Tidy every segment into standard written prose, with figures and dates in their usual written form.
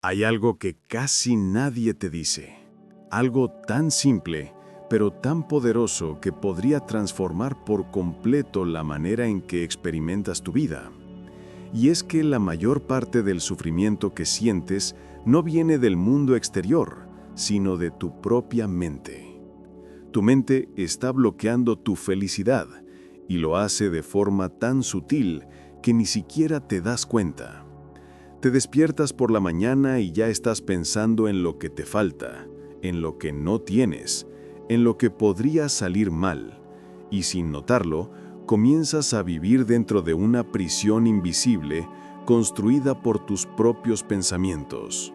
Hay algo que casi nadie te dice, algo tan simple, pero tan poderoso que podría transformar por completo la manera en que experimentas tu vida. Y es que la mayor parte del sufrimiento que sientes no viene del mundo exterior, sino de tu propia mente. Tu mente está bloqueando tu felicidad y lo hace de forma tan sutil que ni siquiera te das cuenta. Te despiertas por la mañana y ya estás pensando en lo que te falta, en lo que no tienes, en lo que podría salir mal, y sin notarlo, comienzas a vivir dentro de una prisión invisible construida por tus propios pensamientos.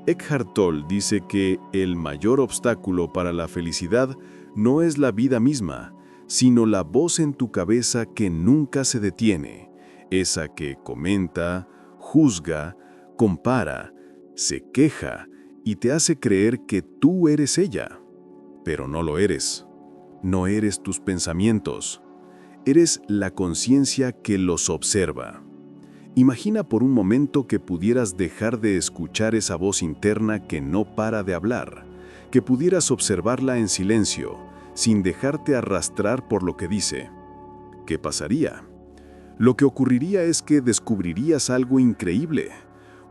Eckhart Tolle dice que el mayor obstáculo para la felicidad no es la vida misma, sino la voz en tu cabeza que nunca se detiene, esa que comenta, juzga, compara, se queja y te hace creer que tú eres ella. Pero no lo eres. No eres tus pensamientos. Eres la conciencia que los observa. Imagina por un momento que pudieras dejar de escuchar esa voz interna que no para de hablar, que pudieras observarla en silencio, sin dejarte arrastrar por lo que dice. ¿Qué pasaría? Lo que ocurriría es que descubrirías algo increíble,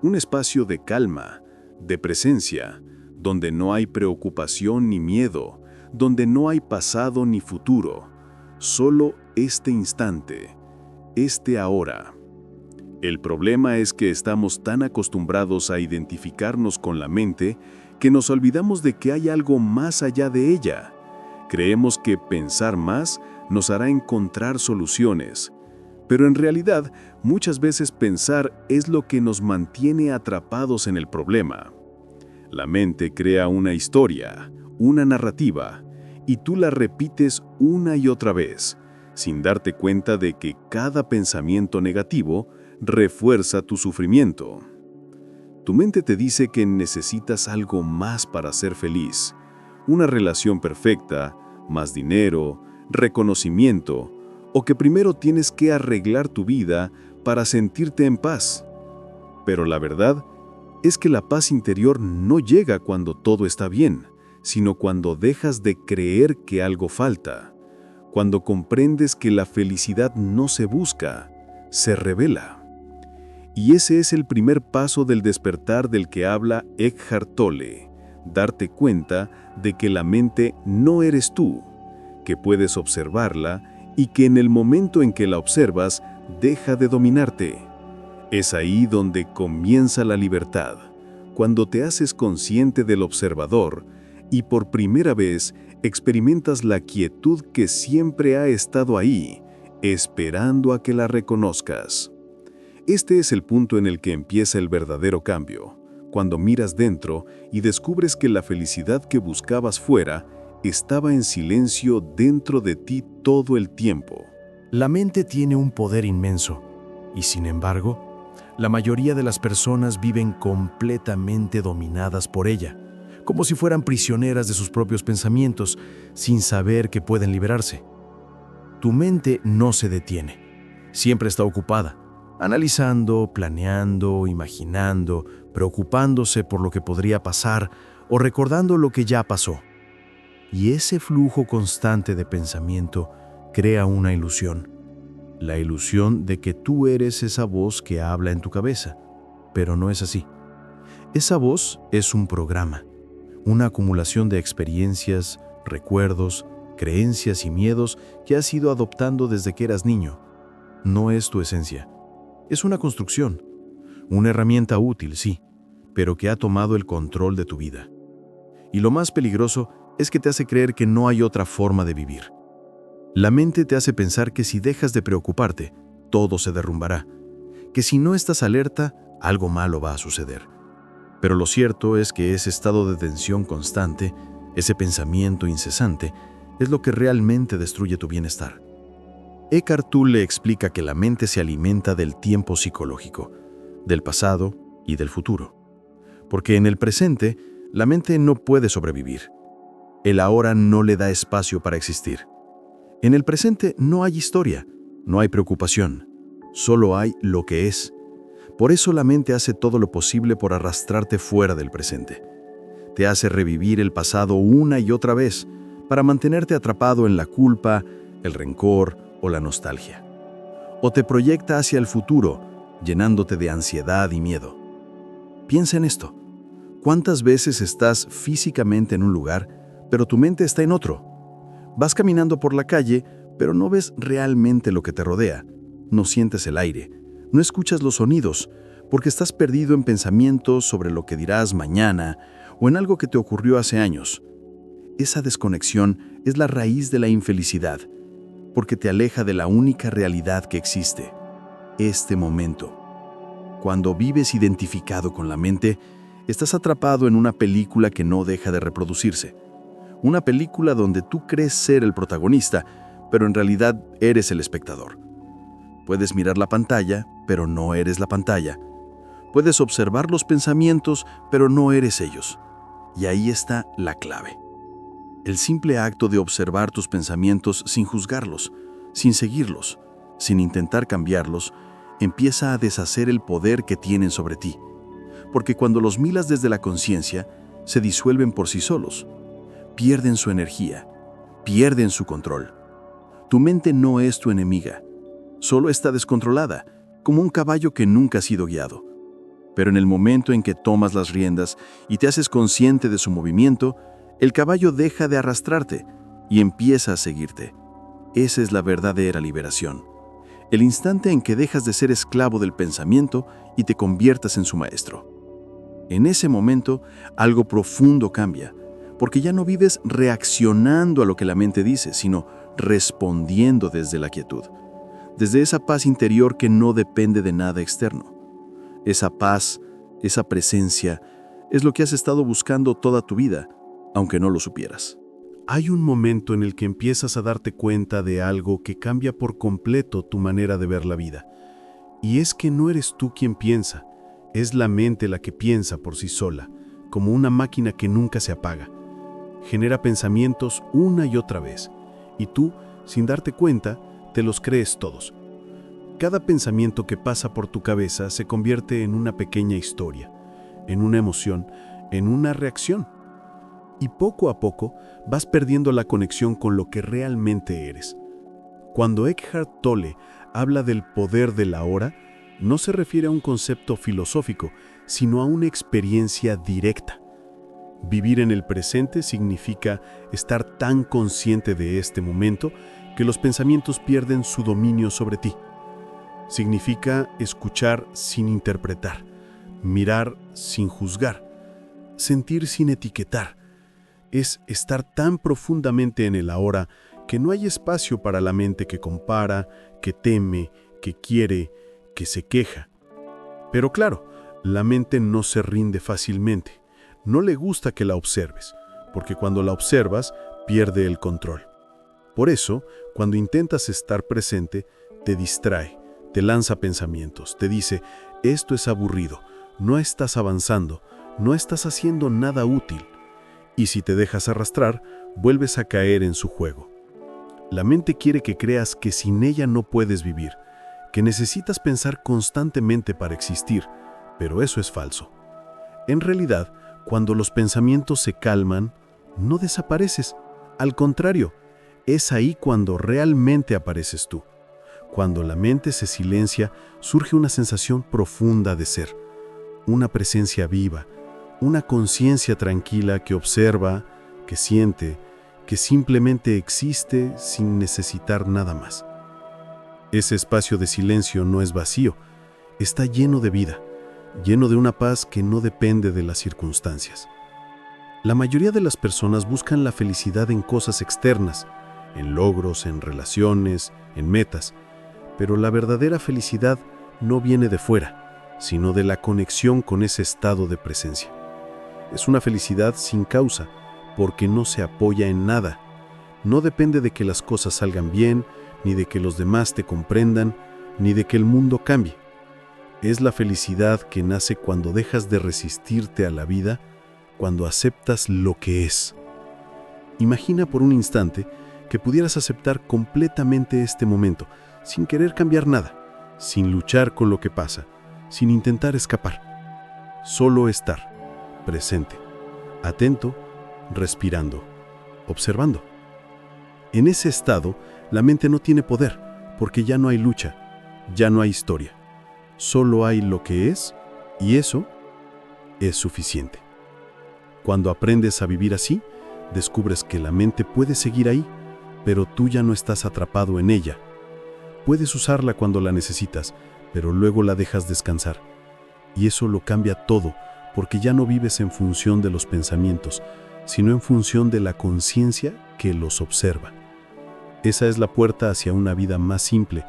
un espacio de calma, de presencia, donde no hay preocupación ni miedo, donde no hay pasado ni futuro, solo este instante, este ahora. El problema es que estamos tan acostumbrados a identificarnos con la mente que nos olvidamos de que hay algo más allá de ella. Creemos que pensar más nos hará encontrar soluciones, pero en realidad muchas veces pensar es lo que nos mantiene atrapados en el problema. La mente crea una historia, una narrativa, y tú la repites una y otra vez, sin darte cuenta de que cada pensamiento negativo refuerza tu sufrimiento. Tu mente te dice que necesitas algo más para ser feliz, una relación perfecta, más dinero, reconocimiento, o que primero tienes que arreglar tu vida para sentirte en paz. Pero la verdad es que la paz interior no llega cuando todo está bien, sino cuando dejas de creer que algo falta, cuando comprendes que la felicidad no se busca, se revela. Y ese es el primer paso del despertar del que habla Eckhart Tolle, darte cuenta de que la mente no eres tú, que puedes observarla y que en el momento en que la observas, deja de dominarte. Es ahí donde comienza la libertad, cuando te haces consciente del observador y por primera vez experimentas la quietud que siempre ha estado ahí, esperando a que la reconozcas. Este es el punto en el que empieza el verdadero cambio, cuando miras dentro y descubres que la felicidad que buscabas fuera estaba en silencio dentro de ti todo el tiempo. La mente tiene un poder inmenso, y sin embargo, la mayoría de las personas viven completamente dominadas por ella, como si fueran prisioneras de sus propios pensamientos, sin saber que pueden liberarse. Tu mente no se detiene, siempre está ocupada, analizando, planeando, imaginando, preocupándose por lo que podría pasar o recordando lo que ya pasó. Y ese flujo constante de pensamiento crea una ilusión. La ilusión de que tú eres esa voz que habla en tu cabeza, pero no es así. Esa voz es un programa, una acumulación de experiencias, recuerdos, creencias y miedos que has ido adoptando desde que eras niño. No es tu esencia. Es una construcción, una herramienta útil, sí, pero que ha tomado el control de tu vida. Y lo más peligroso es que te hace creer que no hay otra forma de vivir. La mente te hace pensar que si dejas de preocuparte, todo se derrumbará, que si no estás alerta, algo malo va a suceder. Pero lo cierto es que ese estado de tensión constante, ese pensamiento incesante, es lo que realmente destruye tu bienestar. Eckhart Tolle explica que la mente se alimenta del tiempo psicológico, del pasado y del futuro. Porque en el presente, la mente no puede sobrevivir. El ahora no le da espacio para existir. En el presente no hay historia, no hay preocupación, solo hay lo que es. Por eso la mente hace todo lo posible por arrastrarte fuera del presente. Te hace revivir el pasado una y otra vez para mantenerte atrapado en la culpa, el rencor o la nostalgia. O te proyecta hacia el futuro, llenándote de ansiedad y miedo. Piensa en esto. ¿Cuántas veces estás físicamente en un lugar, pero tu mente está en otro? Vas caminando por la calle, pero no ves realmente lo que te rodea. No sientes el aire, no escuchas los sonidos, porque estás perdido en pensamientos sobre lo que dirás mañana o en algo que te ocurrió hace años. Esa desconexión es la raíz de la infelicidad, porque te aleja de la única realidad que existe, este momento. Cuando vives identificado con la mente, estás atrapado en una película que no deja de reproducirse. Una película donde tú crees ser el protagonista, pero en realidad eres el espectador. Puedes mirar la pantalla, pero no eres la pantalla. Puedes observar los pensamientos, pero no eres ellos. Y ahí está la clave. El simple acto de observar tus pensamientos sin juzgarlos, sin seguirlos, sin intentar cambiarlos, empieza a deshacer el poder que tienen sobre ti. Porque cuando los miras desde la conciencia, se disuelven por sí solos. Pierden su energía, pierden su control. Tu mente no es tu enemiga, solo está descontrolada, como un caballo que nunca ha sido guiado. Pero en el momento en que tomas las riendas y te haces consciente de su movimiento, el caballo deja de arrastrarte y empieza a seguirte. Esa es la verdadera liberación. El instante en que dejas de ser esclavo del pensamiento y te conviertas en su maestro. En ese momento, algo profundo cambia, porque ya no vives reaccionando a lo que la mente dice, sino respondiendo desde la quietud, desde esa paz interior que no depende de nada externo. Esa paz, esa presencia, es lo que has estado buscando toda tu vida, aunque no lo supieras. Hay un momento en el que empiezas a darte cuenta de algo que cambia por completo tu manera de ver la vida. Y es que no eres tú quien piensa, es la mente la que piensa por sí sola, como una máquina que nunca se apaga. Genera pensamientos una y otra vez, y tú, sin darte cuenta, te los crees todos. Cada pensamiento que pasa por tu cabeza se convierte en una pequeña historia, en una emoción, en una reacción. Y poco a poco vas perdiendo la conexión con lo que realmente eres. Cuando Eckhart Tolle habla del poder de la hora, no se refiere a un concepto filosófico, sino a una experiencia directa. Vivir en el presente significa estar tan consciente de este momento que los pensamientos pierden su dominio sobre ti. Significa escuchar sin interpretar, mirar sin juzgar, sentir sin etiquetar. Es estar tan profundamente en el ahora que no hay espacio para la mente que compara, que teme, que quiere, que se queja. Pero claro, la mente no se rinde fácilmente. No le gusta que la observes, porque cuando la observas, pierde el control. Por eso, cuando intentas estar presente, te distrae, te lanza pensamientos, te dice, esto es aburrido, no estás avanzando, no estás haciendo nada útil. Y si te dejas arrastrar, vuelves a caer en su juego. La mente quiere que creas que sin ella no puedes vivir, que necesitas pensar constantemente para existir, pero eso es falso. En realidad, cuando los pensamientos se calman, no desapareces. Al contrario, es ahí cuando realmente apareces tú. Cuando la mente se silencia, surge una sensación profunda de ser, una presencia viva, una conciencia tranquila que observa, que siente, que simplemente existe sin necesitar nada más. Ese espacio de silencio no es vacío, está lleno de vida, lleno de una paz que no depende de las circunstancias. La mayoría de las personas buscan la felicidad en cosas externas, en logros, en relaciones, en metas, pero la verdadera felicidad no viene de fuera, sino de la conexión con ese estado de presencia. Es una felicidad sin causa, porque no se apoya en nada. No depende de que las cosas salgan bien, ni de que los demás te comprendan, ni de que el mundo cambie. Es la felicidad que nace cuando dejas de resistirte a la vida, cuando aceptas lo que es. Imagina por un instante que pudieras aceptar completamente este momento, sin querer cambiar nada, sin luchar con lo que pasa, sin intentar escapar. Solo estar, presente, atento, respirando, observando. En ese estado, la mente no tiene poder, porque ya no hay lucha, ya no hay historia. Solo hay lo que es, y eso es suficiente. Cuando aprendes a vivir así, descubres que la mente puede seguir ahí, pero tú ya no estás atrapado en ella. Puedes usarla cuando la necesitas, pero luego la dejas descansar. Y eso lo cambia todo, porque ya no vives en función de los pensamientos, sino en función de la conciencia que los observa. Esa es la puerta hacia una vida más simple,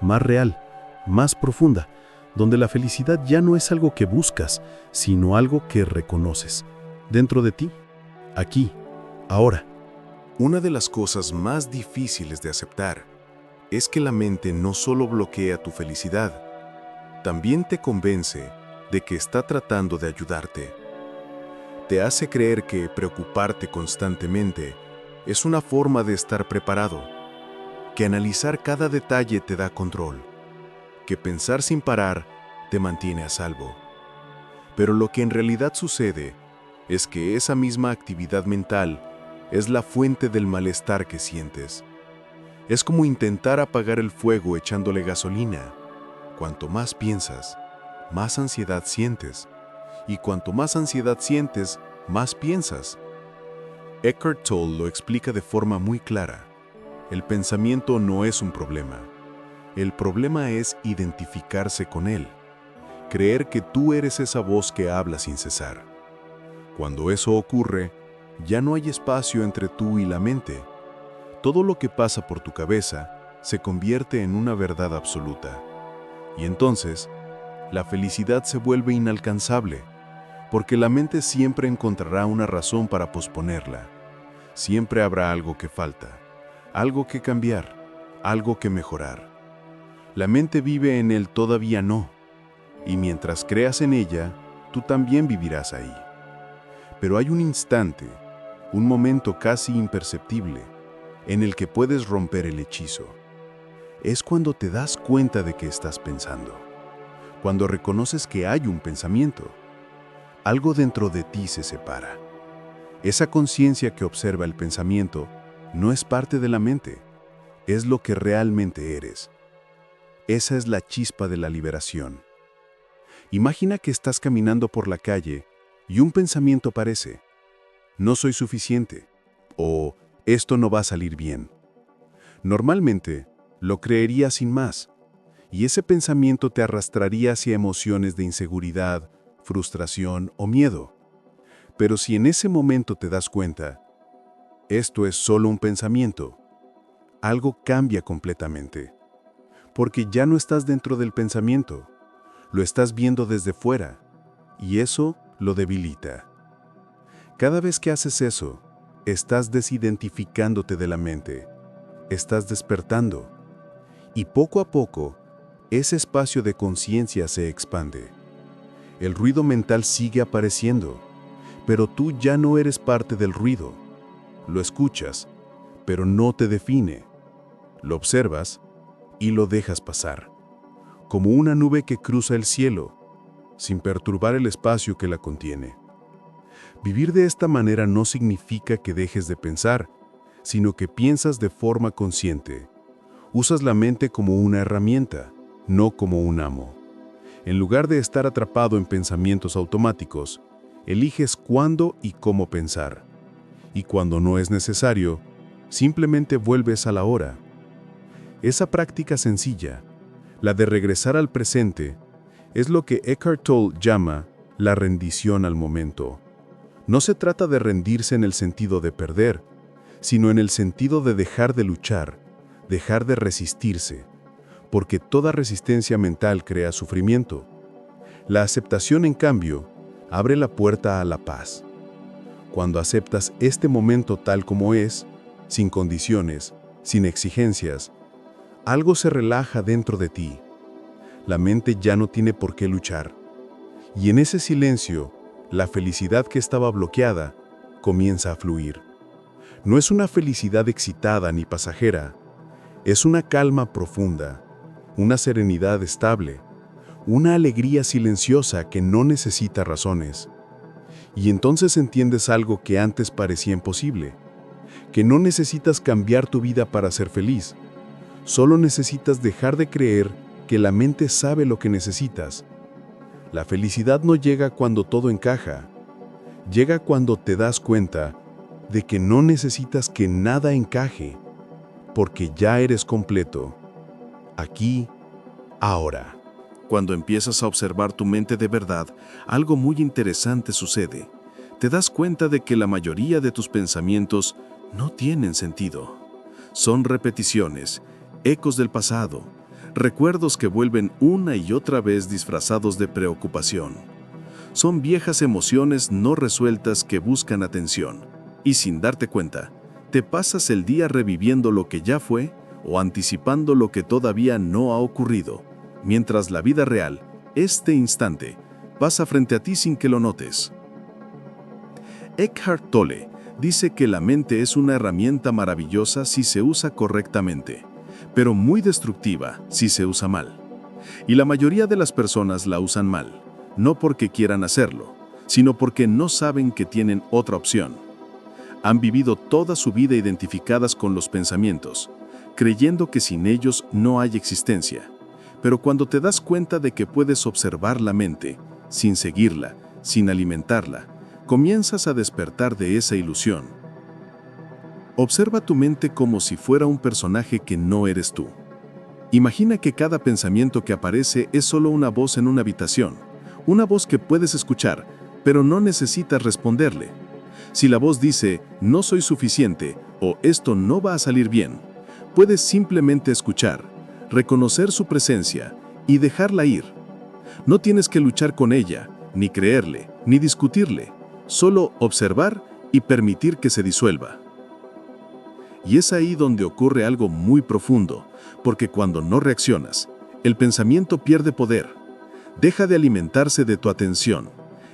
más real, más profunda, donde la felicidad ya no es algo que buscas, sino algo que reconoces, dentro de ti, aquí, ahora. Una de las cosas más difíciles de aceptar es que la mente no solo bloquea tu felicidad, también te convence de que está tratando de ayudarte. Te hace creer que preocuparte constantemente es una forma de estar preparado, que analizar cada detalle te da control, que pensar sin parar te mantiene a salvo. Pero lo que en realidad sucede es que esa misma actividad mental es la fuente del malestar que sientes. Es como intentar apagar el fuego echándole gasolina. Cuanto más piensas, más ansiedad sientes. Y cuanto más ansiedad sientes, más piensas. Eckhart Tolle lo explica de forma muy clara. El pensamiento no es un problema. El problema es identificarse con él. Creer que tú eres esa voz que habla sin cesar. Cuando eso ocurre, ya no hay espacio entre tú y la mente. Todo lo que pasa por tu cabeza se convierte en una verdad absoluta. Y entonces, la felicidad se vuelve inalcanzable, porque la mente siempre encontrará una razón para posponerla. Siempre habrá algo que falta, algo que cambiar, algo que mejorar. La mente vive en el todavía no, y mientras creas en ella, tú también vivirás ahí. Pero hay un instante, un momento casi imperceptible, en el que puedes romper el hechizo. Es cuando te das cuenta de que estás pensando, cuando reconoces que hay un pensamiento. Algo dentro de ti se separa. Esa conciencia que observa el pensamiento no es parte de la mente, es lo que realmente eres. Esa es la chispa de la liberación. Imagina que estás caminando por la calle y un pensamiento aparece: no soy suficiente, o esto no va a salir bien. Normalmente, lo creerías sin más, y ese pensamiento te arrastraría hacia emociones de inseguridad, frustración o miedo. Pero si en ese momento te das cuenta, esto es solo un pensamiento, algo cambia completamente. Porque ya no estás dentro del pensamiento, lo estás viendo desde fuera, y eso lo debilita. Cada vez que haces eso, estás desidentificándote de la mente, estás despertando, y poco a poco, ese espacio de conciencia se expande. El ruido mental sigue apareciendo, pero tú ya no eres parte del ruido. Lo escuchas, pero no te define. Lo observas y lo dejas pasar, como una nube que cruza el cielo, sin perturbar el espacio que la contiene. Vivir de esta manera no significa que dejes de pensar, sino que piensas de forma consciente. Usas la mente como una herramienta, no como un amo. En lugar de estar atrapado en pensamientos automáticos, eliges cuándo y cómo pensar. Y cuando no es necesario, simplemente vuelves a la hora. Esa práctica sencilla, la de regresar al presente, es lo que Eckhart Tolle llama la rendición al momento. No se trata de rendirse en el sentido de perder, sino en el sentido de dejar de luchar, dejar de resistirse, porque toda resistencia mental crea sufrimiento. La aceptación, en cambio, abre la puerta a la paz. Cuando aceptas este momento tal como es, sin condiciones, sin exigencias, algo se relaja dentro de ti. La mente ya no tiene por qué luchar. Y en ese silencio, la felicidad que estaba bloqueada comienza a fluir. No es una felicidad excitada ni pasajera, es una calma profunda, una serenidad estable, una alegría silenciosa que no necesita razones. Y entonces entiendes algo que antes parecía imposible, que no necesitas cambiar tu vida para ser feliz, solo necesitas dejar de creer que la mente sabe lo que necesitas. La felicidad no llega cuando todo encaja, llega cuando te das cuenta de que no necesitas que nada encaje, porque ya eres completo, aquí, ahora. Cuando empiezas a observar tu mente de verdad, algo muy interesante sucede. Te das cuenta de que la mayoría de tus pensamientos no tienen sentido. Son repeticiones, ecos del pasado, recuerdos que vuelven una y otra vez disfrazados de preocupación. Son viejas emociones no resueltas que buscan atención. Y sin darte cuenta, te pasas el día reviviendo lo que ya fue o anticipando lo que todavía no ha ocurrido, mientras la vida real, este instante, pasa frente a ti sin que lo notes. Eckhart Tolle dice que la mente es una herramienta maravillosa si se usa correctamente, pero muy destructiva si se usa mal. Y la mayoría de las personas la usan mal, no porque quieran hacerlo, sino porque no saben que tienen otra opción. Han vivido toda su vida identificadas con los pensamientos, creyendo que sin ellos no hay existencia. Pero cuando te das cuenta de que puedes observar la mente, sin seguirla, sin alimentarla, comienzas a despertar de esa ilusión. Observa tu mente como si fuera un personaje que no eres tú. Imagina que cada pensamiento que aparece es solo una voz en una habitación, una voz que puedes escuchar, pero no necesitas responderle. Si la voz dice, no soy suficiente o esto no va a salir bien, puedes simplemente escuchar, reconocer su presencia y dejarla ir. No tienes que luchar con ella, ni creerle, ni discutirle, solo observar y permitir que se disuelva. Y es ahí donde ocurre algo muy profundo, porque cuando no reaccionas, el pensamiento pierde poder, deja de alimentarse de tu atención,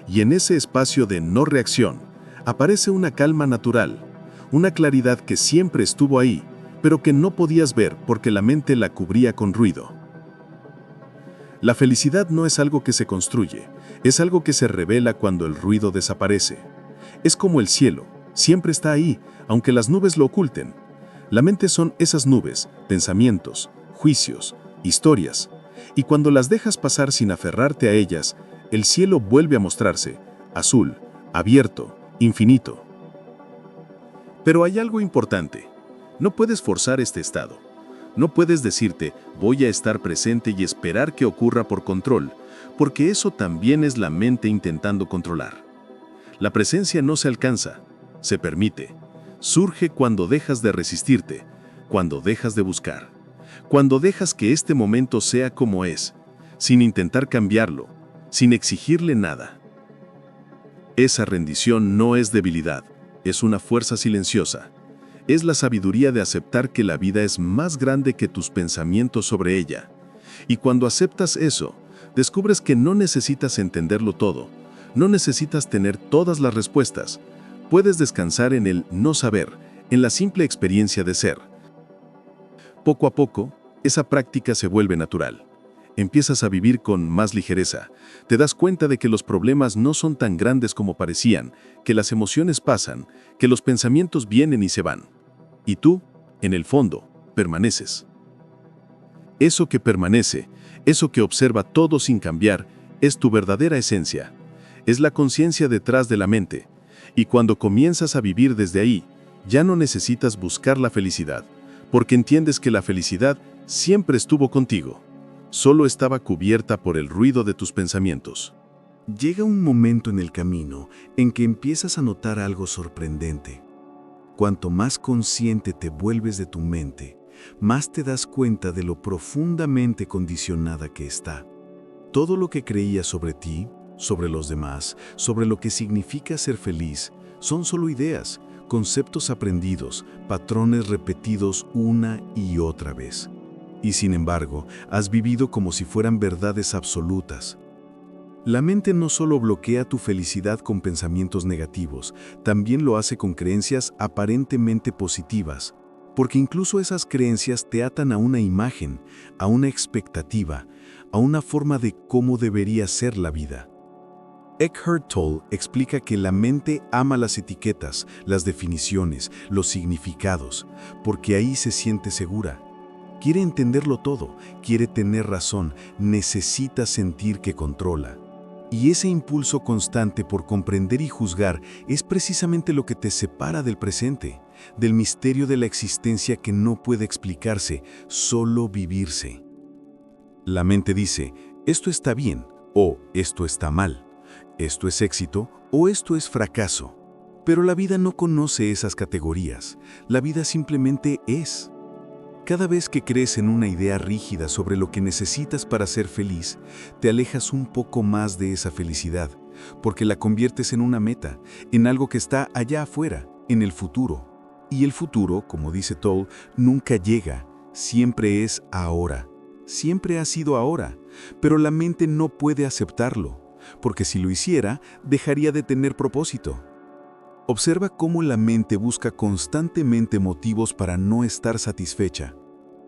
y en ese espacio de no reacción aparece una calma natural, una claridad que siempre estuvo ahí, pero que no podías ver porque la mente la cubría con ruido. La felicidad no es algo que se construye, es algo que se revela cuando el ruido desaparece. Es como el cielo, siempre está ahí, aunque las nubes lo oculten. La mente son esas nubes, pensamientos, juicios, historias, y cuando las dejas pasar sin aferrarte a ellas, el cielo vuelve a mostrarse, azul, abierto, infinito. Pero hay algo importante. No puedes forzar este estado. No puedes decirte, voy a estar presente y esperar que ocurra por control, porque eso también es la mente intentando controlar. La presencia no se alcanza, se permite. Surge cuando dejas de resistirte, cuando dejas de buscar, cuando dejas que este momento sea como es, sin intentar cambiarlo, sin exigirle nada. Esa rendición no es debilidad, es una fuerza silenciosa. Es la sabiduría de aceptar que la vida es más grande que tus pensamientos sobre ella. Y cuando aceptas eso, descubres que no necesitas entenderlo todo, no necesitas tener todas las respuestas. Puedes descansar en el no saber, en la simple experiencia de ser. Poco a poco, esa práctica se vuelve natural. Empiezas a vivir con más ligereza. Te das cuenta de que los problemas no son tan grandes como parecían, que las emociones pasan, que los pensamientos vienen y se van. Y tú, en el fondo, permaneces. Eso que permanece, eso que observa todo sin cambiar, es tu verdadera esencia. Es la conciencia detrás de la mente. Y cuando comienzas a vivir desde ahí, ya no necesitas buscar la felicidad, porque entiendes que la felicidad siempre estuvo contigo. Solo estaba cubierta por el ruido de tus pensamientos. Llega un momento en el camino en que empiezas a notar algo sorprendente. Cuanto más consciente te vuelves de tu mente, más te das cuenta de lo profundamente condicionada que está. Todo lo que creías sobre ti, sobre los demás, sobre lo que significa ser feliz, son solo ideas, conceptos aprendidos, patrones repetidos una y otra vez. Y sin embargo, has vivido como si fueran verdades absolutas. La mente no solo bloquea tu felicidad con pensamientos negativos, también lo hace con creencias aparentemente positivas. porque incluso esas creencias te atan a una imagen, a una expectativa, a una forma de cómo debería ser la vida. Eckhart Tolle explica que la mente ama las etiquetas, las definiciones, los significados, porque ahí se siente segura. Quiere entenderlo todo, quiere tener razón, necesita sentir que controla. Y ese impulso constante por comprender y juzgar es precisamente lo que te separa del presente, del misterio de la existencia que no puede explicarse, solo vivirse. La mente dice, esto está bien o esto está mal. Esto es éxito o esto es fracaso. Pero la vida no conoce esas categorías. La vida simplemente es. Cada vez que crees en una idea rígida sobre lo que necesitas para ser feliz, te alejas un poco más de esa felicidad, porque la conviertes en una meta, en algo que está allá afuera, en el futuro. Y el futuro, como dice Tolle, nunca llega, siempre es ahora. Siempre ha sido ahora, pero la mente no puede aceptarlo. Porque si lo hiciera, dejaría de tener propósito. Observa cómo la mente busca constantemente motivos para no estar satisfecha.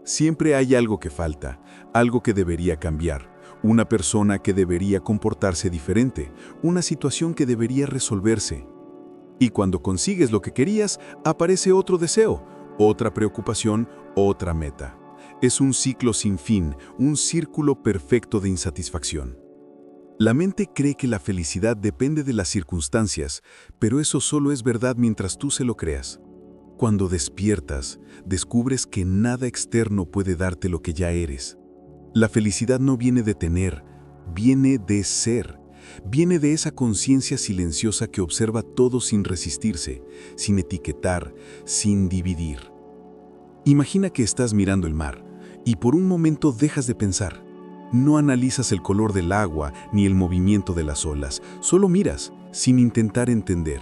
Siempre hay algo que falta, algo que debería cambiar, una persona que debería comportarse diferente, una situación que debería resolverse. Y cuando consigues lo que querías, aparece otro deseo, otra preocupación, otra meta. Es un ciclo sin fin, un círculo perfecto de insatisfacción. La mente cree que la felicidad depende de las circunstancias, pero eso solo es verdad mientras tú se lo creas. Cuando despiertas, descubres que nada externo puede darte lo que ya eres. La felicidad no viene de tener, viene de ser. Viene de esa conciencia silenciosa que observa todo sin resistirse, sin etiquetar, sin dividir. Imagina que estás mirando el mar y por un momento dejas de pensar. No analizas el color del agua ni el movimiento de las olas, solo miras, sin intentar entender.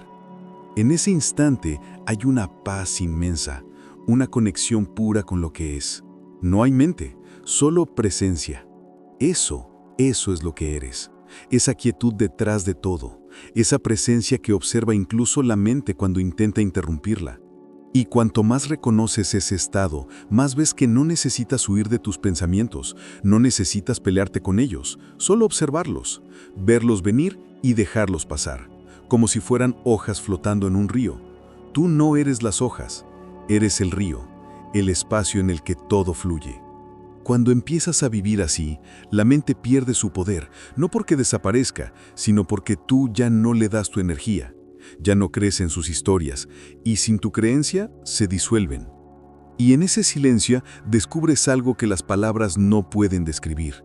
En ese instante hay una paz inmensa, una conexión pura con lo que es. No hay mente, solo presencia. Eso es lo que eres. Esa quietud detrás de todo, esa presencia que observa incluso la mente cuando intenta interrumpirla. Y cuanto más reconoces ese estado, más ves que no necesitas huir de tus pensamientos, no necesitas pelearte con ellos, solo observarlos, verlos venir y dejarlos pasar, como si fueran hojas flotando en un río. Tú no eres las hojas, eres el río, el espacio en el que todo fluye. Cuando empiezas a vivir así, la mente pierde su poder, no porque desaparezca, sino porque tú ya no le das tu energía. Ya no crees en sus historias, y sin tu creencia se disuelven. Y en ese silencio descubres algo que las palabras no pueden describir.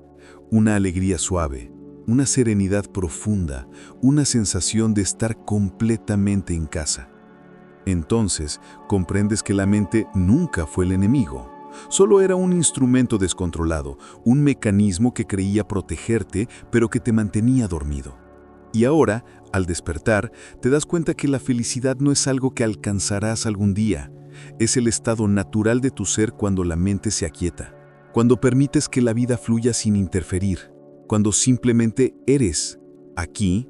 Una alegría suave, una serenidad profunda, una sensación de estar completamente en casa. Entonces comprendes que la mente nunca fue el enemigo. Solo era un instrumento descontrolado, un mecanismo que creía protegerte, pero que te mantenía dormido. Y ahora, al despertar, te das cuenta que la felicidad no es algo que alcanzarás algún día. Es el estado natural de tu ser cuando la mente se aquieta, cuando permites que la vida fluya sin interferir, cuando simplemente eres, aquí,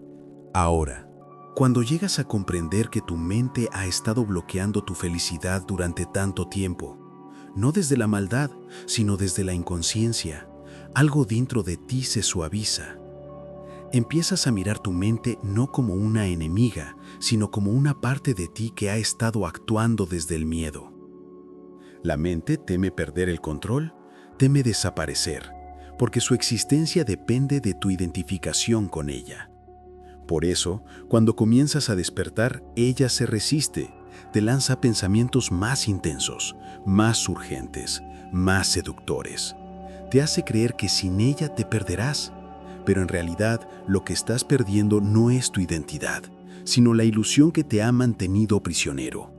ahora. Cuando llegas a comprender que tu mente ha estado bloqueando tu felicidad durante tanto tiempo, no desde la maldad, sino desde la inconsciencia, algo dentro de ti se suaviza. Empiezas a mirar tu mente no como una enemiga, sino como una parte de ti que ha estado actuando desde el miedo. La mente teme perder el control, teme desaparecer, porque su existencia depende de tu identificación con ella. Por eso, cuando comienzas a despertar, ella se resiste, te lanza pensamientos más intensos, más urgentes, más seductores. Te hace creer que sin ella te perderás. Pero en realidad lo que estás perdiendo no es tu identidad, sino la ilusión que te ha mantenido prisionero.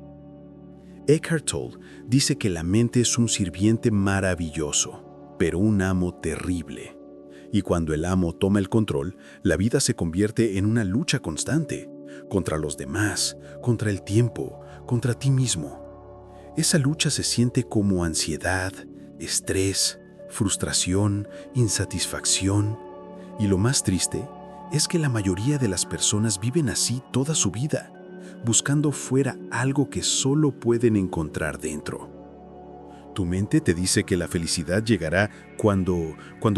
Eckhart Tolle dice que la mente es un sirviente maravilloso, pero un amo terrible. Y cuando el amo toma el control, la vida se convierte en una lucha constante, contra los demás, contra el tiempo, contra ti mismo. Esa lucha se siente como ansiedad, estrés, frustración, insatisfacción. Y lo más triste es que la mayoría de las personas viven así toda su vida, buscando fuera algo que solo pueden encontrar dentro. Tu mente te dice que la felicidad llegará cuando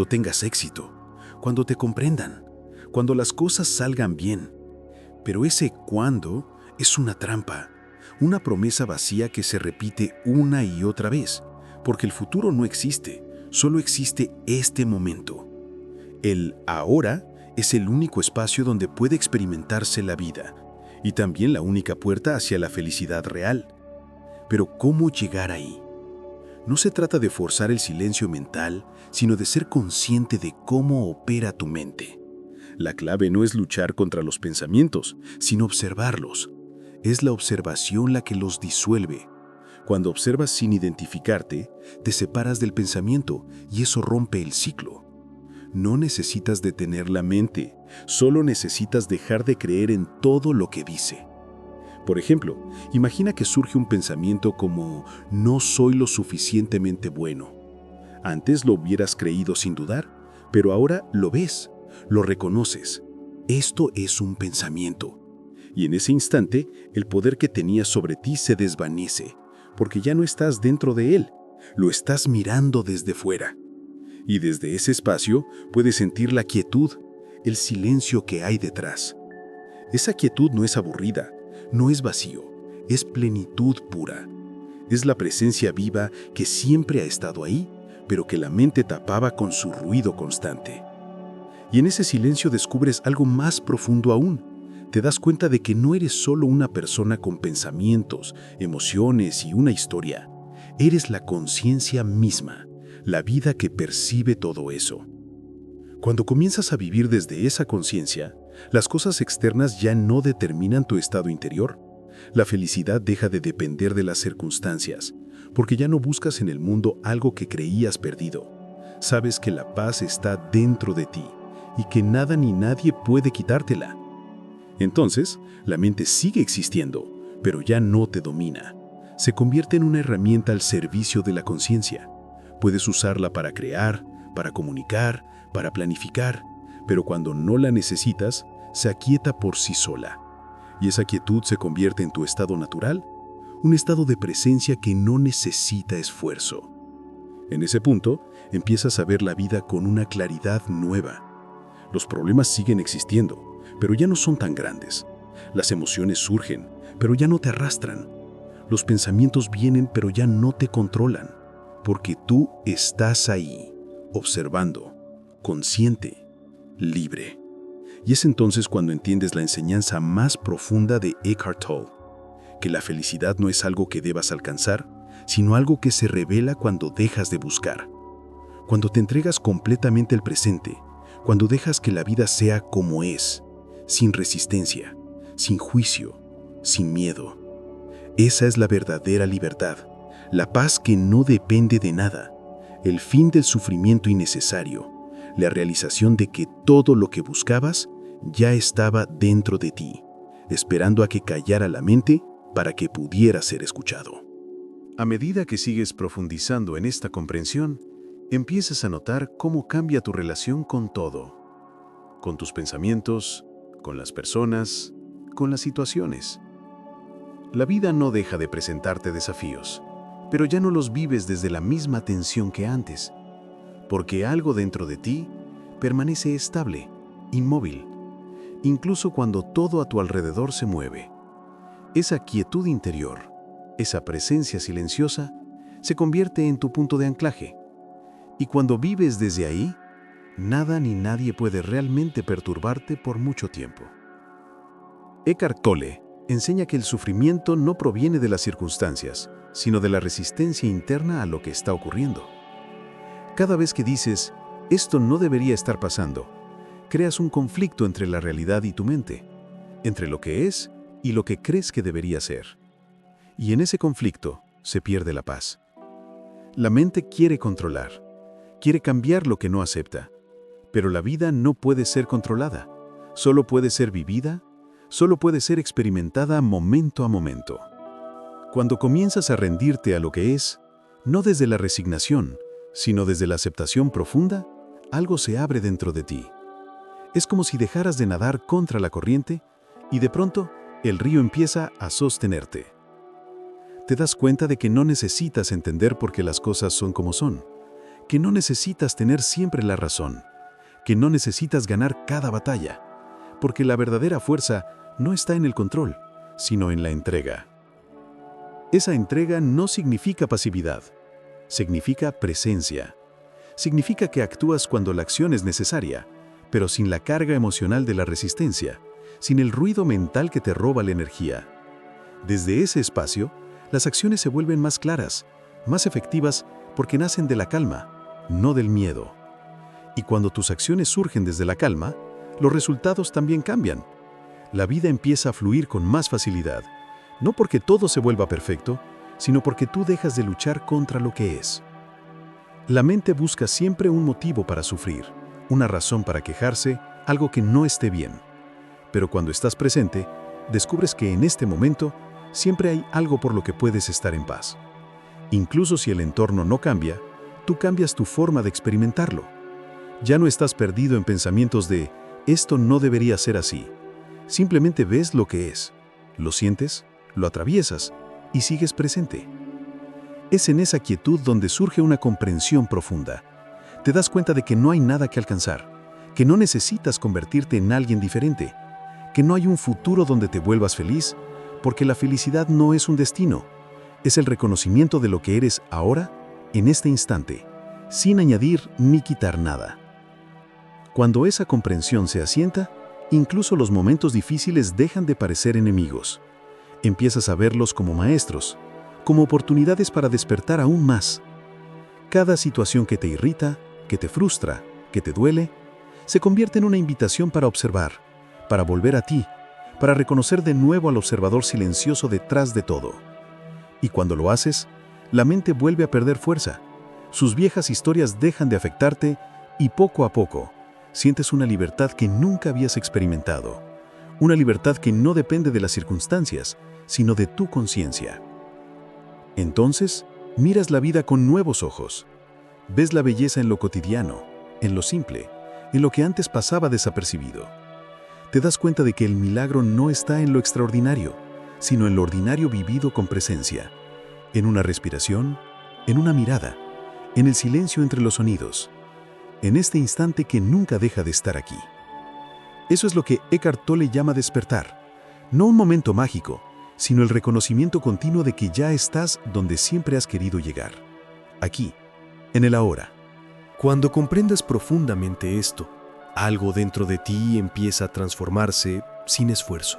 tengas éxito, cuando te comprendan, cuando las cosas salgan bien. Pero ese cuándo es una trampa, una promesa vacía que se repite una y otra vez, porque el futuro no existe, solo existe este momento. El ahora es el único espacio donde puede experimentarse la vida, y también la única puerta hacia la felicidad real. Pero ¿cómo llegar ahí? No se trata de forzar el silencio mental, sino de ser consciente de cómo opera tu mente. La clave no es luchar contra los pensamientos, sino observarlos. Es la observación la que los disuelve. Cuando observas sin identificarte, te separas del pensamiento y eso rompe el ciclo. No necesitas detener la mente, solo necesitas dejar de creer en todo lo que dice. Por ejemplo, imagina que surge un pensamiento como «no soy lo suficientemente bueno». Antes lo hubieras creído sin dudar, pero ahora lo ves, lo reconoces. Esto es un pensamiento. Y en ese instante, el poder que tenías sobre ti se desvanece, porque ya no estás dentro de él, lo estás mirando desde fuera. Y desde ese espacio puedes sentir la quietud, el silencio que hay detrás. Esa quietud no es aburrida, no es vacío, es plenitud pura. Es la presencia viva que siempre ha estado ahí, pero que la mente tapaba con su ruido constante. Y en ese silencio descubres algo más profundo aún. Te das cuenta de que no eres solo una persona con pensamientos, emociones y una historia. Eres la conciencia misma, la vida que percibe todo eso. Cuando comienzas a vivir desde esa conciencia, las cosas externas ya no determinan tu estado interior. La felicidad deja de depender de las circunstancias, porque ya no buscas en el mundo algo que creías perdido. Sabes que la paz está dentro de ti y que nada ni nadie puede quitártela. Entonces, la mente sigue existiendo, pero ya no te domina. Se convierte en una herramienta al servicio de la conciencia. Puedes usarla para crear, para comunicar, para planificar, pero cuando no la necesitas, se aquieta por sí sola. Y esa quietud se convierte en tu estado natural, un estado de presencia que no necesita esfuerzo. En ese punto, empiezas a ver la vida con una claridad nueva. Los problemas siguen existiendo, pero ya no son tan grandes. Las emociones surgen, pero ya no te arrastran. Los pensamientos vienen, pero ya no te controlan, porque tú estás ahí, observando, consciente, libre. Y es entonces cuando entiendes la enseñanza más profunda de Eckhart Tolle, que la felicidad no es algo que debas alcanzar, sino algo que se revela cuando dejas de buscar. Cuando te entregas completamente al presente, cuando dejas que la vida sea como es, sin resistencia, sin juicio, sin miedo. Esa es la verdadera libertad, la paz que no depende de nada, el fin del sufrimiento innecesario, la realización de que todo lo que buscabas ya estaba dentro de ti, esperando a que callara la mente para que pudiera ser escuchado. A medida que sigues profundizando en esta comprensión, empiezas a notar cómo cambia tu relación con todo, con tus pensamientos, con las personas, con las situaciones. La vida no deja de presentarte desafíos, pero ya no los vives desde la misma tensión que antes, porque algo dentro de ti permanece estable, inmóvil, incluso cuando todo a tu alrededor se mueve. Esa quietud interior, esa presencia silenciosa, se convierte en tu punto de anclaje. Y cuando vives desde ahí, nada ni nadie puede realmente perturbarte por mucho tiempo. Eckhart Tolle enseña que el sufrimiento no proviene de las circunstancias, sino de la resistencia interna a lo que está ocurriendo. Cada vez que dices, esto no debería estar pasando, creas un conflicto entre la realidad y tu mente, entre lo que es y lo que crees que debería ser. Y en ese conflicto se pierde la paz. La mente quiere controlar, quiere cambiar lo que no acepta, pero la vida no puede ser controlada, solo puede ser vivida, solo puede ser experimentada momento a momento. Cuando comienzas a rendirte a lo que es, no desde la resignación, sino desde la aceptación profunda, algo se abre dentro de ti. Es como si dejaras de nadar contra la corriente y de pronto el río empieza a sostenerte. Te das cuenta de que no necesitas entender por qué las cosas son como son, que no necesitas tener siempre la razón, que no necesitas ganar cada batalla, porque la verdadera fuerza no está en el control, sino en la entrega. Esa entrega no significa pasividad, significa presencia. Significa que actúas cuando la acción es necesaria, pero sin la carga emocional de la resistencia, sin el ruido mental que te roba la energía. Desde ese espacio, las acciones se vuelven más claras, más efectivas, porque nacen de la calma, no del miedo. Y cuando tus acciones surgen desde la calma, los resultados también cambian. La vida empieza a fluir con más facilidad, no porque todo se vuelva perfecto, sino porque tú dejas de luchar contra lo que es. La mente busca siempre un motivo para sufrir, una razón para quejarse, algo que no esté bien. Pero cuando estás presente, descubres que en este momento siempre hay algo por lo que puedes estar en paz. Incluso si el entorno no cambia, tú cambias tu forma de experimentarlo. Ya no estás perdido en pensamientos de «esto no debería ser así». Simplemente ves lo que es, lo sientes, lo atraviesas y sigues presente. Es en esa quietud donde surge una comprensión profunda. Te das cuenta de que no hay nada que alcanzar, que no necesitas convertirte en alguien diferente, que no hay un futuro donde te vuelvas feliz, porque la felicidad no es un destino, es el reconocimiento de lo que eres ahora, en este instante, sin añadir ni quitar nada. Cuando esa comprensión se asienta, incluso los momentos difíciles dejan de parecer enemigos. Empiezas a verlos como maestros, como oportunidades para despertar aún más. Cada situación que te irrita, que te frustra, que te duele, se convierte en una invitación para observar, para volver a ti, para reconocer de nuevo al observador silencioso detrás de todo. Y cuando lo haces, la mente vuelve a perder fuerza. Sus viejas historias dejan de afectarte y poco a poco sientes una libertad que nunca habías experimentado. Una libertad que no depende de las circunstancias, sino de tu conciencia. Entonces, miras la vida con nuevos ojos. Ves la belleza en lo cotidiano, en lo simple, en lo que antes pasaba desapercibido. Te das cuenta de que el milagro no está en lo extraordinario, sino en lo ordinario vivido con presencia, en una respiración, en una mirada, en el silencio entre los sonidos, en este instante que nunca deja de estar aquí. Eso es lo que Eckhart Tolle llama despertar, no un momento mágico, sino el reconocimiento continuo de que ya estás donde siempre has querido llegar, aquí, en el ahora. Cuando comprendas profundamente esto, algo dentro de ti empieza a transformarse sin esfuerzo.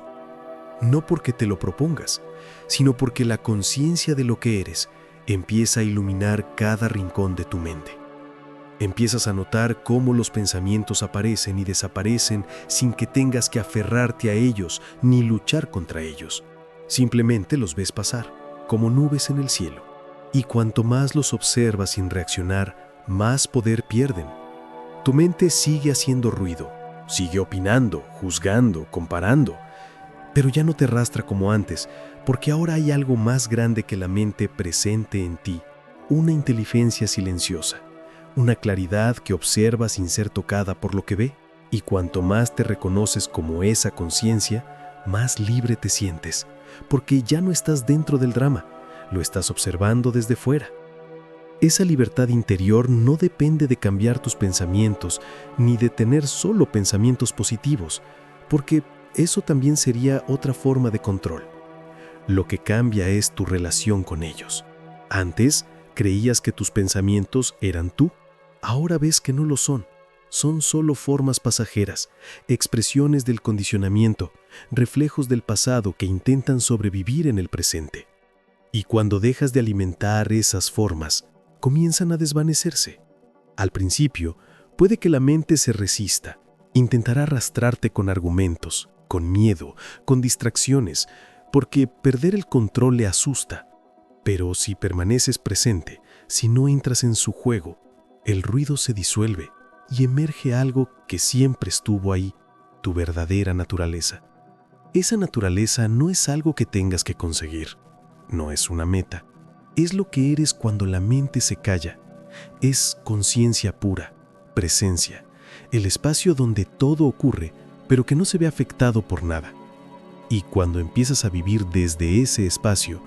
No porque te lo propongas, sino porque la conciencia de lo que eres empieza a iluminar cada rincón de tu mente. Empiezas a notar cómo los pensamientos aparecen y desaparecen sin que tengas que aferrarte a ellos ni luchar contra ellos. Simplemente los ves pasar, como nubes en el cielo. Y cuanto más los observas sin reaccionar, más poder pierden. Tu mente sigue haciendo ruido, sigue opinando, juzgando, comparando, pero ya no te arrastra como antes, porque ahora hay algo más grande que la mente presente en ti, una inteligencia silenciosa, una claridad que observa sin ser tocada por lo que ve, y cuanto más te reconoces como esa conciencia, más libre te sientes, porque ya no estás dentro del drama, lo estás observando desde fuera. Esa libertad interior no depende de cambiar tus pensamientos, ni de tener solo pensamientos positivos, porque eso también sería otra forma de control. Lo que cambia es tu relación con ellos. Antes creías que tus pensamientos eran tú, ahora ves que no lo son. Son solo formas pasajeras, expresiones del condicionamiento, reflejos del pasado que intentan sobrevivir en el presente. Y cuando dejas de alimentar esas formas, comienzan a desvanecerse. Al principio, puede que la mente se resista, intentará arrastrarte con argumentos, con miedo, con distracciones, porque perder el control le asusta. Pero si permaneces presente, si no entras en su juego, el ruido se disuelve y emerge algo que siempre estuvo ahí, tu verdadera naturaleza. Esa naturaleza no es algo que tengas que conseguir, no es una meta. Es lo que eres cuando la mente se calla. Es conciencia pura, presencia, el espacio donde todo ocurre, pero que no se ve afectado por nada. Y cuando empiezas a vivir desde ese espacio,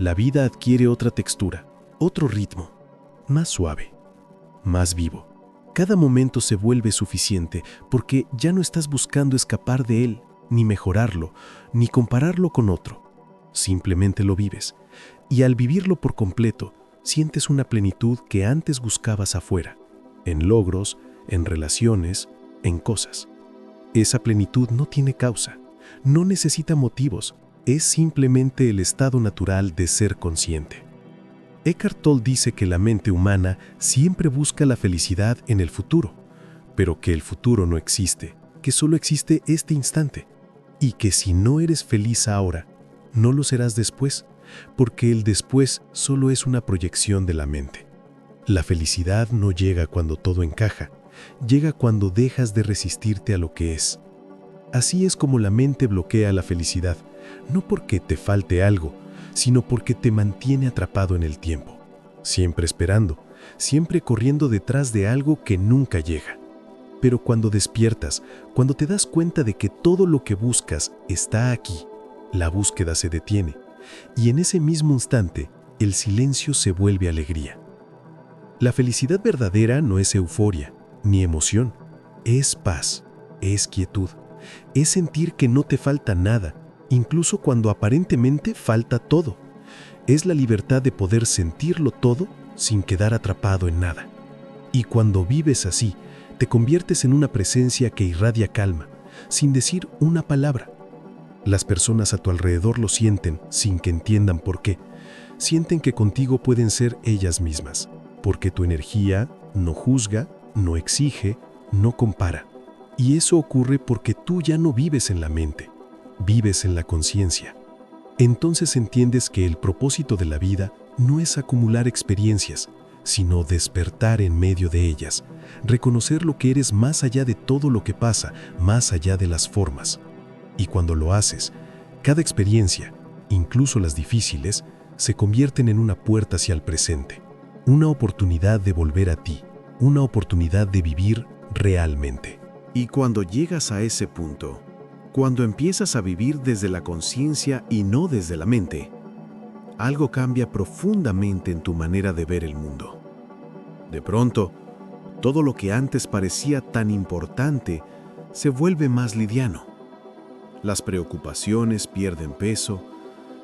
la vida adquiere otra textura, otro ritmo, más suave, más vivo. Cada momento se vuelve suficiente porque ya no estás buscando escapar de él, ni mejorarlo, ni compararlo con otro. Simplemente lo vives. Y al vivirlo por completo, sientes una plenitud que antes buscabas afuera, en logros, en relaciones, en cosas. Esa plenitud no tiene causa, no necesita motivos, es simplemente el estado natural de ser consciente. Eckhart Tolle dice que la mente humana siempre busca la felicidad en el futuro, pero que el futuro no existe, que solo existe este instante, y que si no eres feliz ahora, no lo serás después, porque el después solo es una proyección de la mente. La felicidad no llega cuando todo encaja, llega cuando dejas de resistirte a lo que es. Así es como la mente bloquea la felicidad, no porque te falte algo, sino porque te mantiene atrapado en el tiempo, siempre esperando, siempre corriendo detrás de algo que nunca llega. Pero cuando despiertas, cuando te das cuenta de que todo lo que buscas está aquí, la búsqueda se detiene, y en ese mismo instante, el silencio se vuelve alegría. La felicidad verdadera no es euforia, ni emoción, es paz, es quietud, es sentir que no te falta nada, incluso cuando aparentemente falta todo. Es la libertad de poder sentirlo todo sin quedar atrapado en nada. Y cuando vives así, te conviertes en una presencia que irradia calma, sin decir una palabra. Las personas a tu alrededor lo sienten sin que entiendan por qué. Sienten que contigo pueden ser ellas mismas, porque tu energía no juzga, no exige, no compara. Y eso ocurre porque tú ya no vives en la mente, vives en la conciencia. Entonces entiendes que el propósito de la vida no es acumular experiencias, sino despertar en medio de ellas, reconocer lo que eres más allá de todo lo que pasa, más allá de las formas. Y cuando lo haces, cada experiencia, incluso las difíciles, se convierten en una puerta hacia el presente, una oportunidad de volver a ti, una oportunidad de vivir realmente. Y cuando llegas a ese punto, cuando empiezas a vivir desde la conciencia y no desde la mente, algo cambia profundamente en tu manera de ver el mundo. De pronto, todo lo que antes parecía tan importante se vuelve más liviano. Las preocupaciones pierden peso,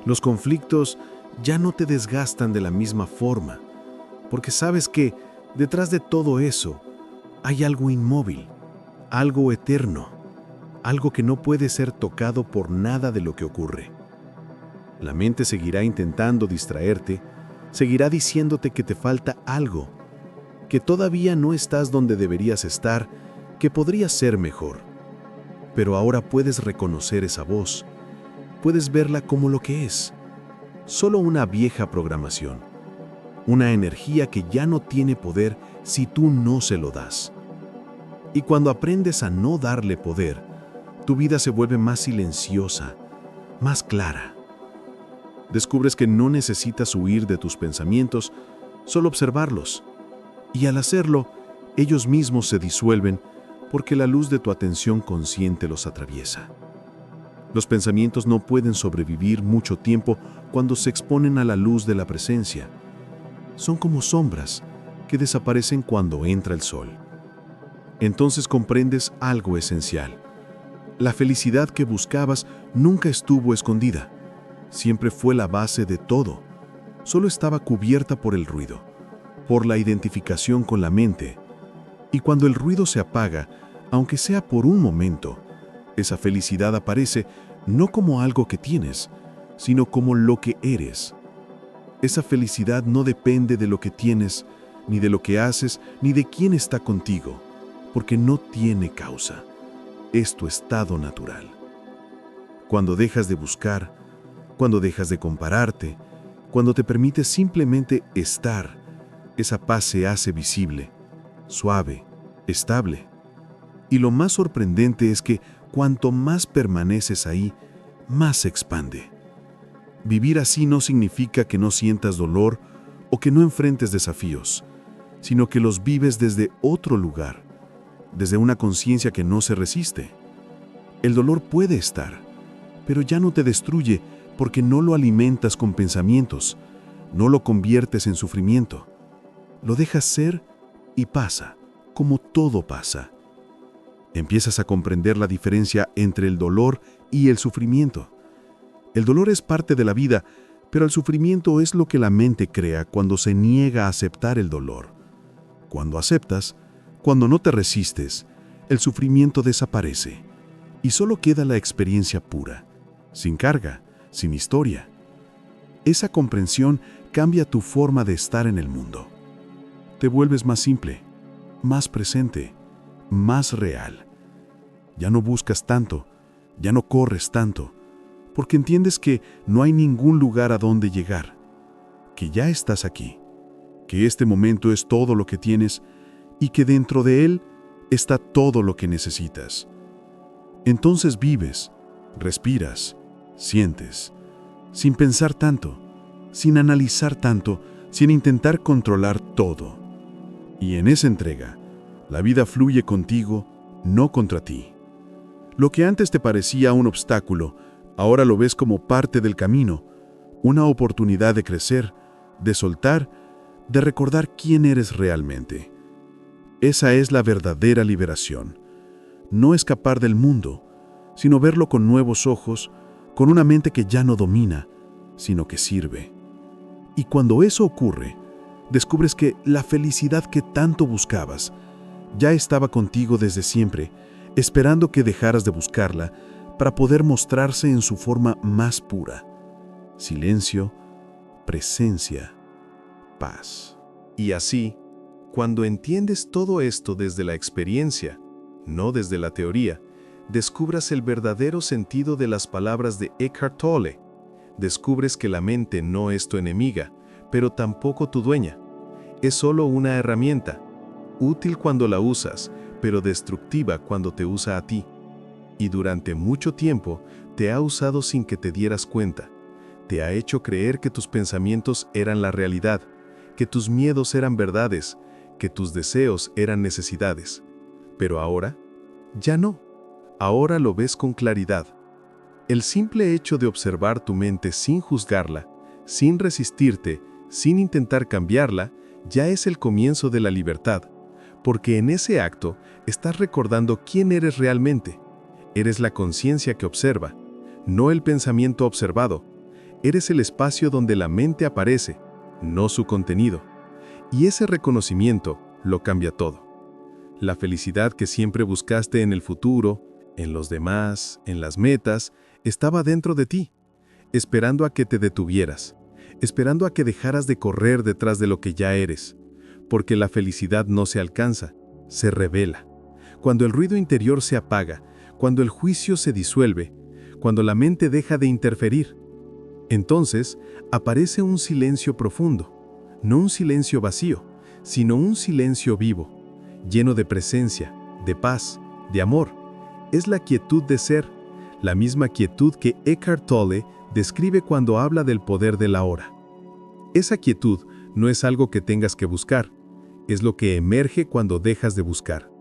los conflictos ya no te desgastan de la misma forma, porque sabes que detrás de todo eso hay algo inmóvil, algo eterno, algo que no puede ser tocado por nada de lo que ocurre. La mente seguirá intentando distraerte, seguirá diciéndote que te falta algo, que todavía no estás donde deberías estar, que podrías ser mejor. Pero ahora puedes reconocer esa voz, puedes verla como lo que es, solo una vieja programación, una energía que ya no tiene poder si tú no se lo das. Y cuando aprendes a no darle poder, tu vida se vuelve más silenciosa, más clara. Descubres que no necesitas huir de tus pensamientos, solo observarlos. Y al hacerlo, ellos mismos se disuelven porque la luz de tu atención consciente los atraviesa. Los pensamientos no pueden sobrevivir mucho tiempo cuando se exponen a la luz de la presencia. Son como sombras que desaparecen cuando entra el sol. Entonces comprendes algo esencial. La felicidad que buscabas nunca estuvo escondida. Siempre fue la base de todo. Solo estaba cubierta por el ruido, por la identificación con la mente. Y cuando el ruido se apaga, aunque sea por un momento, esa felicidad aparece no como algo que tienes, sino como lo que eres. Esa felicidad no depende de lo que tienes, ni de lo que haces, ni de quién está contigo, porque no tiene causa. Es tu estado natural. Cuando dejas de buscar, cuando dejas de compararte, cuando te permites simplemente estar, esa paz se hace visible, suave, estable. Y lo más sorprendente es que cuanto más permaneces ahí, más se expande. Vivir así no significa que no sientas dolor o que no enfrentes desafíos, sino que los vives desde otro lugar, desde una conciencia que no se resiste. El dolor puede estar, pero ya no te destruye porque no lo alimentas con pensamientos, no lo conviertes en sufrimiento. Lo dejas ser y pasa, como todo pasa. Empiezas a comprender la diferencia entre el dolor y el sufrimiento. El dolor es parte de la vida, pero el sufrimiento es lo que la mente crea cuando se niega a aceptar el dolor. Cuando aceptas, cuando no te resistes, el sufrimiento desaparece y solo queda la experiencia pura, sin carga, sin historia. Esa comprensión cambia tu forma de estar en el mundo. Te vuelves más simple, más presente, más real. Ya no buscas tanto, ya no corres tanto, porque entiendes que no hay ningún lugar a donde llegar, que ya estás aquí, que este momento es todo lo que tienes y que dentro de él está todo lo que necesitas. Entonces vives, respiras, sientes, sin pensar tanto, sin analizar tanto, sin intentar controlar todo. Y en esa entrega, la vida fluye contigo, no contra ti. Lo que antes te parecía un obstáculo, ahora lo ves como parte del camino, una oportunidad de crecer, de soltar, de recordar quién eres realmente. Esa es la verdadera liberación. No escapar del mundo, sino verlo con nuevos ojos, con una mente que ya no domina, sino que sirve. Y cuando eso ocurre, descubres que la felicidad que tanto buscabas ya estaba contigo desde siempre, esperando que dejaras de buscarla para poder mostrarse en su forma más pura. Silencio, presencia, paz. Y así, cuando entiendes todo esto desde la experiencia, no desde la teoría, descubras el verdadero sentido de las palabras de Eckhart Tolle. Descubres que la mente no es tu enemiga, pero tampoco tu dueña. Es solo una herramienta, útil cuando la usas, pero destructiva cuando te usa a ti. Y durante mucho tiempo te ha usado sin que te dieras cuenta. Te ha hecho creer que tus pensamientos eran la realidad, que tus miedos eran verdades, que tus deseos eran necesidades. Pero ahora, ya no. Ahora lo ves con claridad. El simple hecho de observar tu mente sin juzgarla, sin resistirte, sin intentar cambiarla, ya es el comienzo de la libertad, porque en ese acto estás recordando quién eres realmente. Eres la conciencia que observa, no el pensamiento observado. Eres el espacio donde la mente aparece, no su contenido. Y ese reconocimiento lo cambia todo. La felicidad que siempre buscaste en el futuro, en los demás, en las metas, estaba dentro de ti, esperando a que te detuvieras, esperando a que dejaras de correr detrás de lo que ya eres, porque la felicidad no se alcanza, se revela. Cuando el ruido interior se apaga, cuando el juicio se disuelve, cuando la mente deja de interferir, entonces aparece un silencio profundo, no un silencio vacío, sino un silencio vivo, lleno de presencia, de paz, de amor. Es la quietud de ser, la misma quietud que Eckhart Tolle describe cuando habla del poder de la hora. Esa quietud no es algo que tengas que buscar, es lo que emerge cuando dejas de buscar.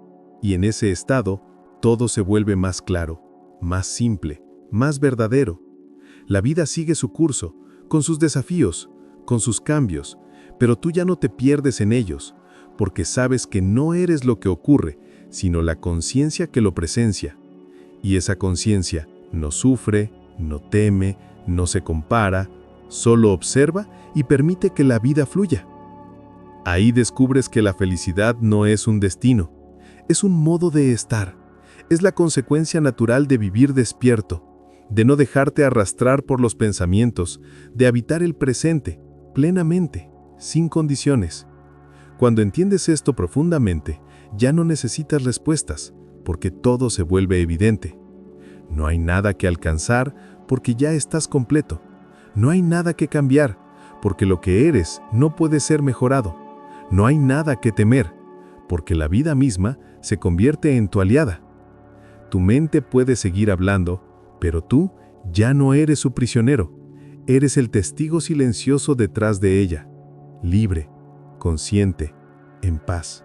Y en ese estado, todo se vuelve más claro, más simple, más verdadero. La vida sigue su curso, con sus desafíos, con sus cambios, pero tú ya no te pierdes en ellos, porque sabes que no eres lo que ocurre, sino la conciencia que lo presencia. Y esa conciencia no sufre, no teme, no se compara, solo observa y permite que la vida fluya. Ahí descubres que la felicidad no es un destino, es un modo de estar, es la consecuencia natural de vivir despierto, de no dejarte arrastrar por los pensamientos, de habitar el presente, plenamente, sin condiciones. Cuando entiendes esto profundamente, ya no necesitas respuestas, porque todo se vuelve evidente. No hay nada que alcanzar, porque ya estás completo. No hay nada que cambiar, porque lo que eres no puede ser mejorado. No hay nada que temer, porque la vida misma se convierte en tu aliada. Tu mente puede seguir hablando, pero tú ya no eres su prisionero. Eres el testigo silencioso detrás de ella, libre, consciente, en paz.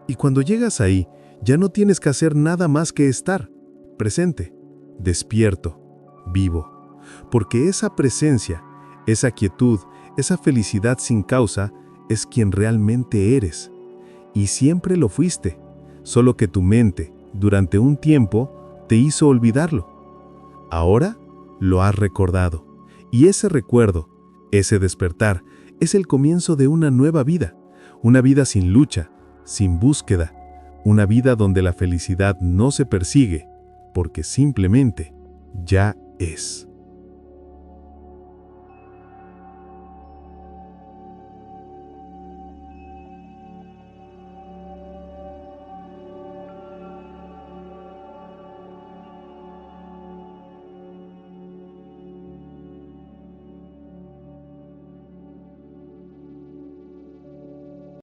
Y cuando llegas ahí, ya no tienes que hacer nada más que estar, presente, despierto, vivo. Porque esa presencia, esa quietud, esa felicidad sin causa, es quien realmente eres. Y siempre lo fuiste, solo que tu mente, durante un tiempo, te hizo olvidarlo. Ahora lo has recordado, y ese recuerdo, ese despertar, es el comienzo de una nueva vida, una vida sin lucha, sin búsqueda, una vida donde la felicidad no se persigue, porque simplemente ya es.